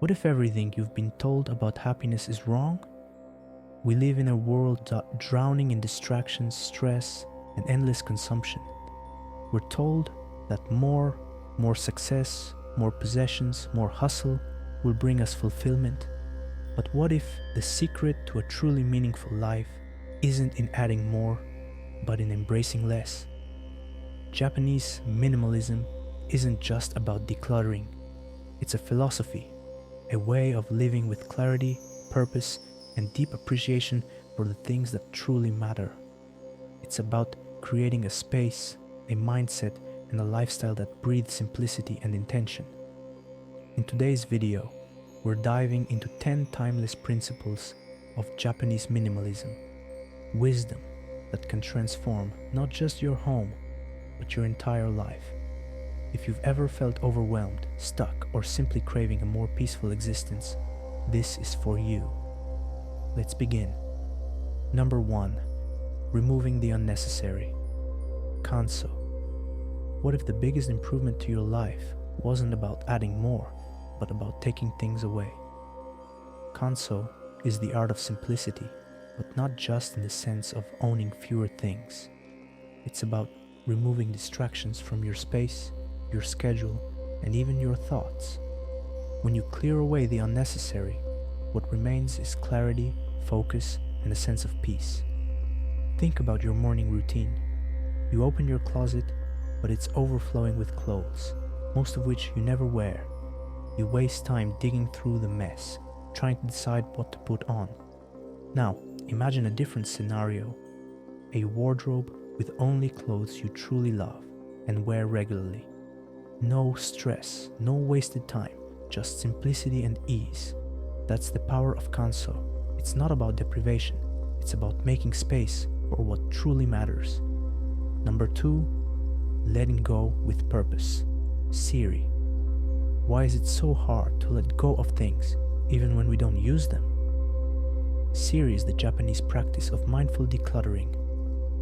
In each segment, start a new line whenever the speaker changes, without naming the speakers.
What if everything you've been told about happiness is wrong? We live in a world drowning in distractions, stress, and endless consumption. We're told that more success, more possessions, more hustle will bring us fulfillment. But what if the secret to a truly meaningful life isn't in adding more, but in embracing less? Japanese minimalism isn't just about decluttering. It's a philosophy, a way of living with clarity, purpose, and deep appreciation for the things that truly matter. It's about creating a space, a mindset, and a lifestyle that breathes simplicity and intention. In today's video, we're diving into 10 timeless principles of Japanese minimalism, wisdom that can transform not just your home, but your entire life. If you've ever felt overwhelmed, stuck, or simply craving a more peaceful existence, this is for you. Let's begin. Number 1. Removing the unnecessary. Kanso. What if the biggest improvement to your life wasn't about adding more, but about taking things away? Kanso is the art of simplicity, but not just in the sense of owning fewer things. It's about removing distractions from your space, your schedule, and even your thoughts. When you clear away the unnecessary, what remains is clarity, focus, and a sense of peace. Think about your morning routine. You open your closet, but it's overflowing with clothes, most of which you never wear. You waste time digging through the mess, trying to decide what to put on. Now, imagine a different scenario. A wardrobe with only clothes you truly love and wear regularly. No stress, no wasted time, just simplicity and ease. That's the power of Kanso. It's not about deprivation, it's about making space for what truly matters. Number 2, letting go with purpose. Siri. Why is it so hard to let go of things, even when we don't use them? Siri is the Japanese practice of mindful decluttering,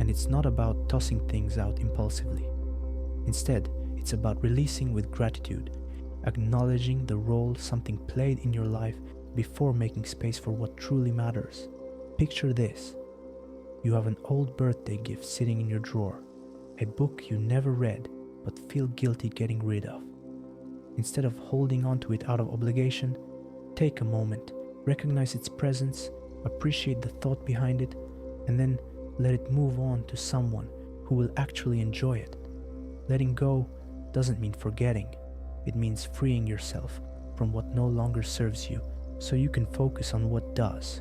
and it's not about tossing things out impulsively. Instead, it's about releasing with gratitude, acknowledging the role something played in your life before making space for what truly matters. Picture this. You have an old birthday gift sitting in your drawer, a book you never read but feel guilty getting rid of. Instead of holding on to it out of obligation, take a moment, recognize its presence, appreciate the thought behind it, and then let it move on to someone who will actually enjoy it. Letting go doesn't mean forgetting. It means freeing yourself from what no longer serves you so you can focus on what does.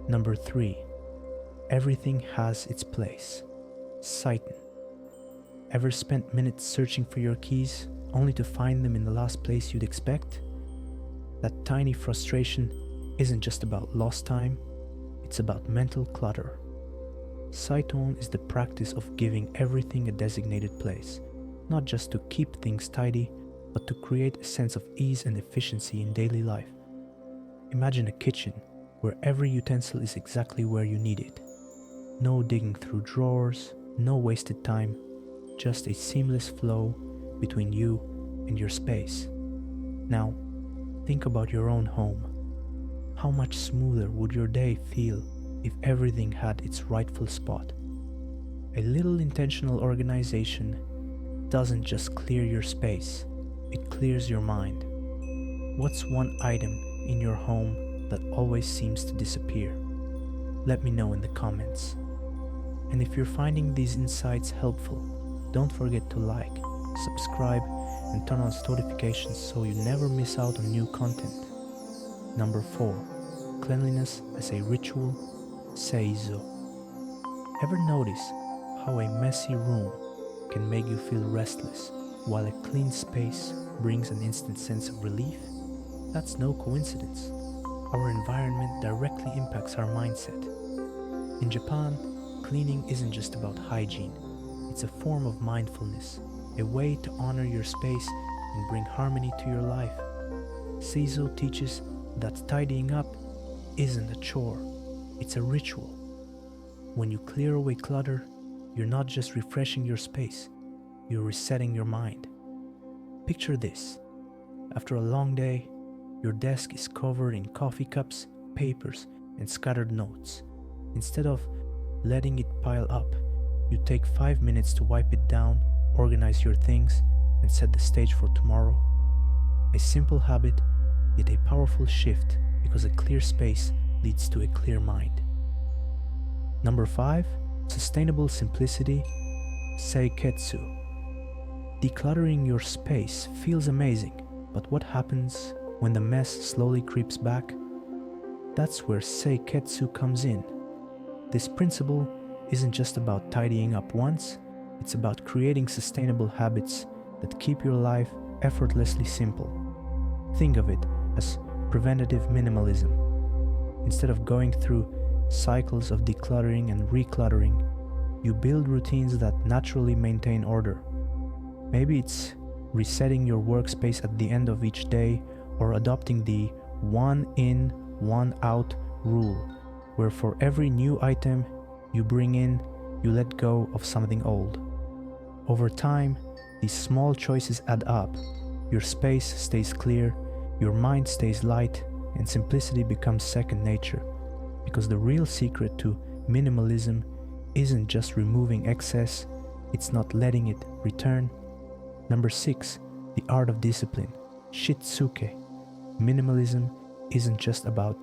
Number 3. Everything has its place. Saiten. Ever spent minutes searching for your keys only to find them in the last place you'd expect? That tiny frustration isn't just about lost time, it's about mental clutter. Saiten is the practice of giving everything a designated place, not just to keep things tidy, but to create a sense of ease and efficiency in daily life. Imagine a kitchen where every utensil is exactly where you need it. No digging through drawers, no wasted time, just a seamless flow between you and your space. Now, think about your own home. How much smoother would your day feel if everything had its rightful spot? A little intentional organization doesn't just clear your space, it clears your mind. What's one item in your home that always seems to disappear? Let me know in the comments. And if you're finding these insights helpful, don't forget to like, subscribe, and turn on notifications so you never miss out on new content. Number 4. Cleanliness as a ritual. Seizo. Ever notice how a messy room can make you feel restless, while a clean space brings an instant sense of relief? That's no coincidence. Our environment directly impacts our mindset. In Japan, cleaning isn't just about hygiene. It's a form of mindfulness, a way to honor your space and bring harmony to your life. Seizo teaches that tidying up isn't a chore, it's a ritual. When you clear away clutter, you're not just refreshing your space, you're resetting your mind. Picture this. After a long day, Your desk is covered in coffee cups, papers, and scattered notes. Instead of letting it pile up, you take 5 minutes to wipe it down, organize your things, and set the stage for tomorrow. A simple habit, yet a powerful shift, because a clear space leads to a clear mind. Number 5. Sustainable simplicity, seiketsu. Decluttering your space feels amazing, but what happens when the mess slowly creeps back? That's where seiketsu comes in. This principle isn't just about tidying up once, it's about creating sustainable habits that keep your life effortlessly simple. Think of it as preventative minimalism. Instead of going through cycles of decluttering and recluttering, you build routines that naturally maintain order. Maybe it's resetting your workspace at the end of each day, or adopting the one in, one out rule, where for every new item you bring in, you let go of something old. Over time, these small choices add up. Your space stays clear, your mind stays light, and simplicity becomes second nature. Because the real secret to minimalism isn't just removing excess, it's not letting it return. Number 6, the art of discipline, shitsuke. Minimalism isn't just about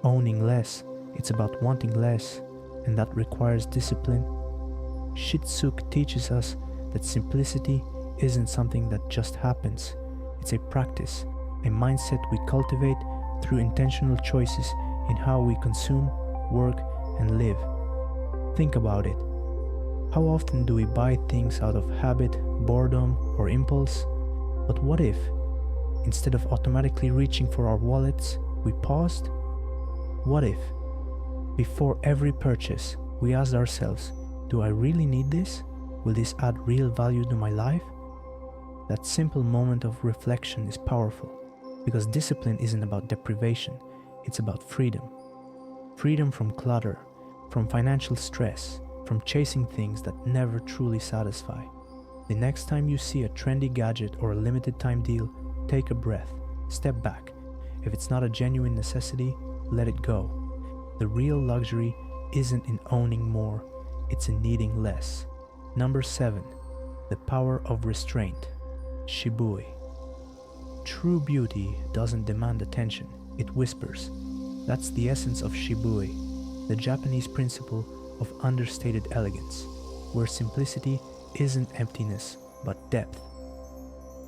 owning less, it's about wanting less, and that requires discipline. Shitsuke teaches us that simplicity isn't something that just happens. It's a practice, a mindset we cultivate through intentional choices in how we consume, work, and live. Think about it. How often do we buy things out of habit, boredom, or impulse? But what if, instead of automatically reaching for our wallets, we paused? What if, before every purchase, we asked ourselves, do I really need this? Will this add real value to my life? That simple moment of reflection is powerful, because discipline isn't about deprivation, it's about freedom. Freedom from clutter, from financial stress, from chasing things that never truly satisfy. The next time you see a trendy gadget or a limited time deal, take a breath, step back. If it's not a genuine necessity, let it go. The real luxury isn't in owning more, it's in needing less. Number 7, the power of restraint, shibui. True beauty doesn't demand attention, it whispers. That's the essence of shibui, the Japanese principle of understated elegance, where simplicity isn't emptiness, but depth.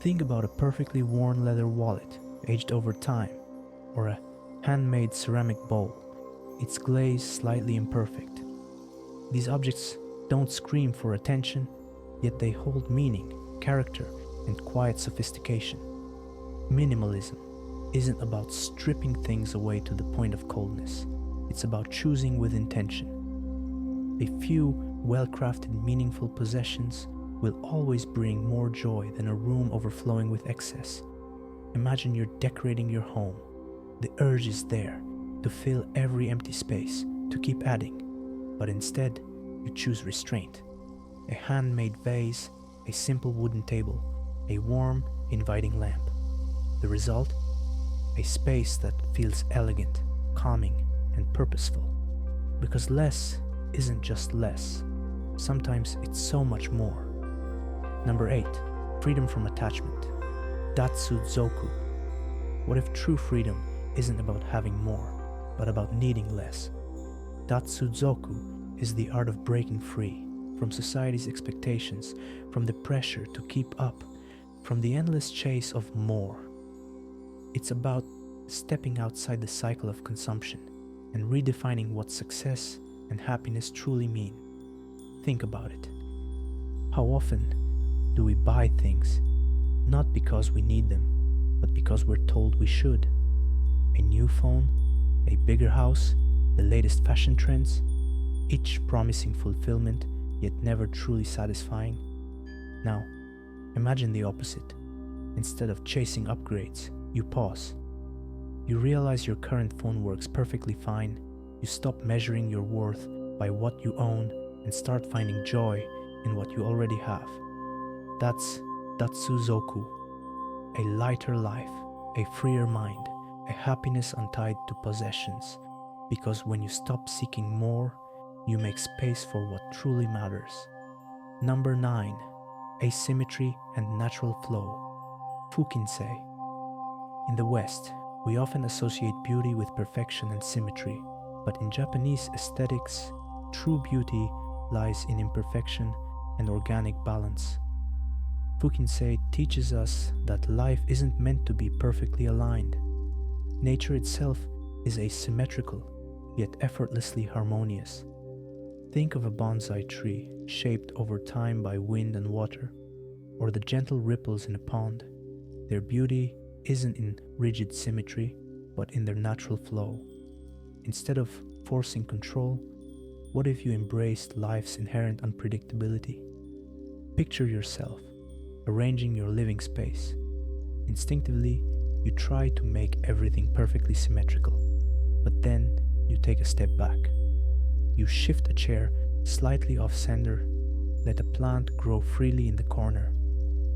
Think about a perfectly worn leather wallet, aged over time, or a handmade ceramic bowl, its glaze slightly imperfect. These objects don't scream for attention, yet they hold meaning, character, and quiet sophistication. Minimalism isn't about stripping things away to the point of coldness. It's about choosing with intention. A few well-crafted, meaningful possessions will always bring more joy than a room overflowing with excess. Imagine you're decorating your home. The urge is there to fill every empty space, to keep adding, but instead, you choose restraint. A handmade vase, a simple wooden table, a warm, inviting lamp. The result? A space that feels elegant, calming, and purposeful. Because less isn't just less. Sometimes it's so much more. Number 8, freedom from attachment. Datsuzoku. What if true freedom isn't about having more, but about needing less? Datsuzoku is the art of breaking free from society's expectations, from the pressure to keep up, from the endless chase of more. It's about stepping outside the cycle of consumption and redefining what success and happiness truly mean. Think about it. How often do we buy things not because we need them, but because we're told we should? A new phone, a bigger house, the latest fashion trends, each promising fulfillment, yet never truly satisfying. Now, imagine the opposite. Instead of chasing upgrades, you pause. You realize your current phone works perfectly fine. You stop measuring your worth by what you own and start finding joy in what you already have. That's Datsuzoku, a lighter life, a freer mind, a happiness untied to possessions, because when you stop seeking more, you make space for what truly matters. Number 9. Asymmetry and natural flow. Fukinsei. In the West, we often associate beauty with perfection and symmetry, but in Japanese aesthetics, true beauty lies in imperfection and organic balance. Fukinsei teaches us that life isn't meant to be perfectly aligned. Nature itself is asymmetrical, yet effortlessly harmonious. Think of a bonsai tree shaped over time by wind and water, or the gentle ripples in a pond. Their beauty isn't in rigid symmetry, but in their natural flow. Instead of forcing control, what if you embraced life's inherent unpredictability? Picture yourself arranging your living space. Instinctively, you try to make everything perfectly symmetrical, but then you take a step back. You shift a chair slightly off center, let a plant grow freely in the corner.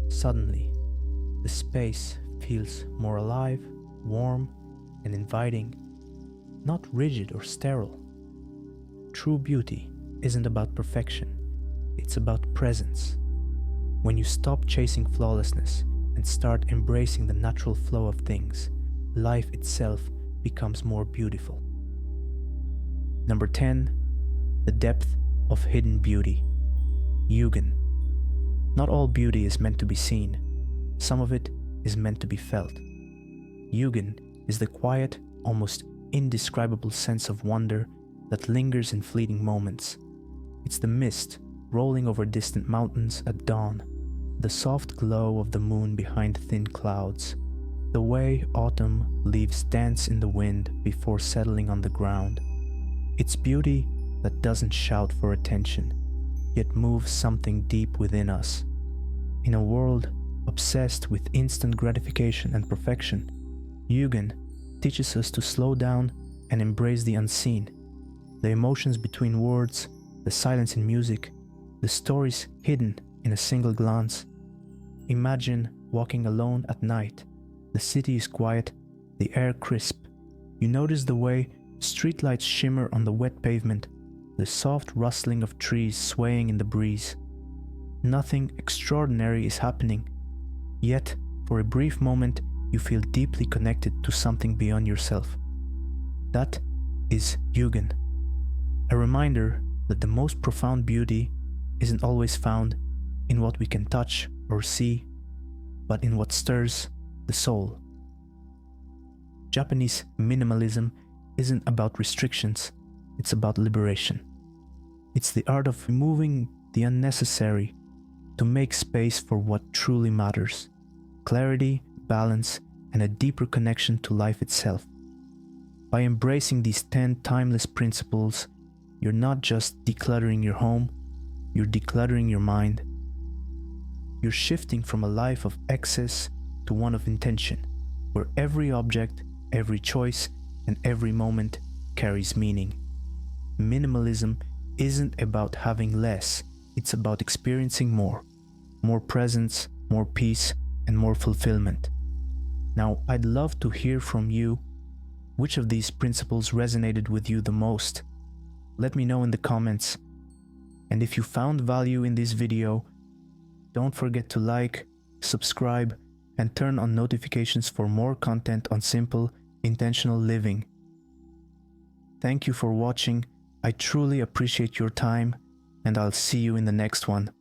Suddenly, the space feels more alive, warm, and inviting, not rigid or sterile. True beauty isn't about perfection, it's about presence. When you stop chasing flawlessness and start embracing the natural flow of things, life itself becomes more beautiful. Number 10. The depth of hidden beauty. Yūgen. Not all beauty is meant to be seen. Some of it is meant to be felt. Yūgen is the quiet, almost indescribable sense of wonder that lingers in fleeting moments. It's the mist rolling over distant mountains at dawn, the soft glow of the moon behind thin clouds, the way autumn leaves dance in the wind before settling on the ground. It's beauty that doesn't shout for attention, yet moves something deep within us. In a world obsessed with instant gratification and perfection, Yūgen teaches us to slow down and embrace the unseen, the emotions between words, the silence in music, the stories hidden in a single glance. Imagine walking alone at night. The city is quiet, the air crisp. You notice the way streetlights shimmer on the wet pavement, the soft rustling of trees swaying in the breeze. Nothing extraordinary is happening, yet for a brief moment you feel deeply connected to something beyond yourself. That is Yūgen, a reminder that the most profound beauty isn't always found in what we can touch or see, but in what stirs the soul. Japanese minimalism isn't about restrictions, it's about liberation. It's the art of removing the unnecessary to make space for what truly matters: clarity, balance, and a deeper connection to life itself. By embracing these 10 timeless principles, you're not just decluttering your home, you're decluttering your mind. You're shifting from a life of excess to one of intention, where every object, every choice, and every moment carries meaning. Minimalism isn't about having less, it's about experiencing more. More presence, more peace, and more fulfillment. Now, I'd love to hear from you. Which of these principles resonated with you the most? Let me know in the comments. And if you found value in this video, don't forget to like, subscribe, and turn on notifications for more content on simple, intentional living. Thank you for watching. I truly appreciate your time, and I'll see you in the next one.